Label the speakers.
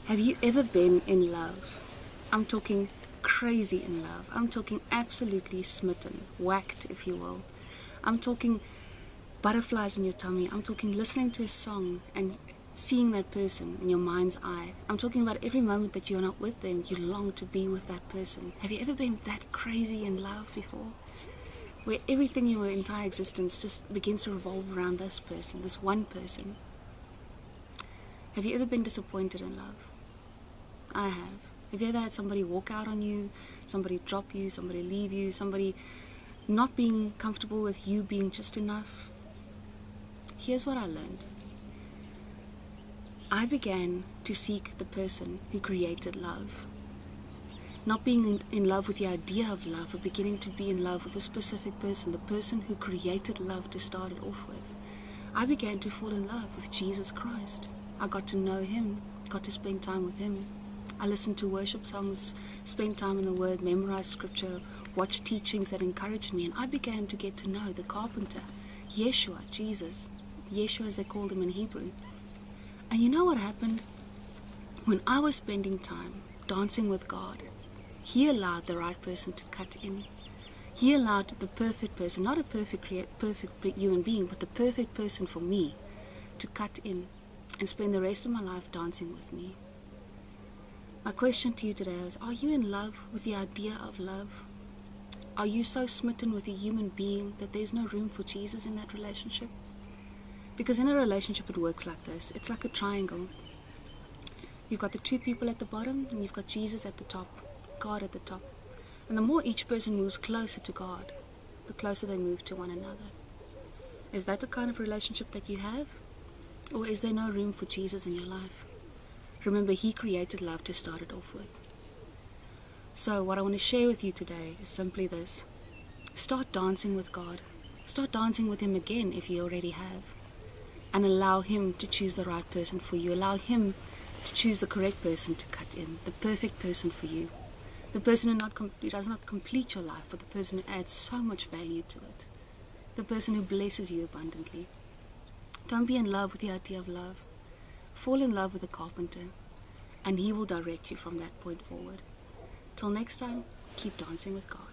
Speaker 1: Have you ever been in love? I'm talking crazy in love. I'm talking absolutely smitten, whacked, if you will. I'm talking butterflies in your tummy. I'm talking listening to a song and seeing that person in your mind's eye. I'm talking about every moment that you're not with them, you long to be with that person. Have you ever been that crazy in love before? Where everything in your entire existence just begins to revolve around this person, this one person. Have you ever been disappointed in love? I have. Have you ever had somebody walk out on you, somebody drop you, somebody leave you, somebody not being comfortable with you being just enough? Here's what I learned. I began to seek the person who created love. Not being in love with the idea of love, but beginning to be in love with a specific person, the person who created love to start it off with. I began to fall in love with Jesus Christ. I got to know Him, got to spend time with Him. I listened to worship songs, spent time in the Word, memorized scripture, watched teachings that encouraged me, and I began to get to know the carpenter, Yeshua, Jesus. Yeshua as they called him in Hebrew. And you know what happened? When I was spending time dancing with God, He allowed the right person to cut in. He allowed the perfect person, not a perfect human being, but the perfect person for me to cut in and spend the rest of my life dancing with me. My question to you today is, are you in love with the idea of love? Are you so smitten with a human being that there's no room for Jesus in that relationship? Because in a relationship it works like this. It's like a triangle. You've got the two people at the bottom and you've got Jesus at the top, God at the top. And the more each person moves closer to God, the closer they move to one another. Is that the kind of relationship that you have? Or is there no room for Jesus in your life? Remember, He created love to start it off with. So what I want to share with you today is simply this. Start dancing with God. Start dancing with Him again if you already have. And allow Him to choose the right person for you. Allow Him to choose the correct person to cut in, the perfect person for you. The person who does not complete your life, but the person who adds so much value to it. The person who blesses you abundantly. Don't be in love with the idea of love. Fall in love with the carpenter, and He will direct you from that point forward. Till next time, keep dancing with God.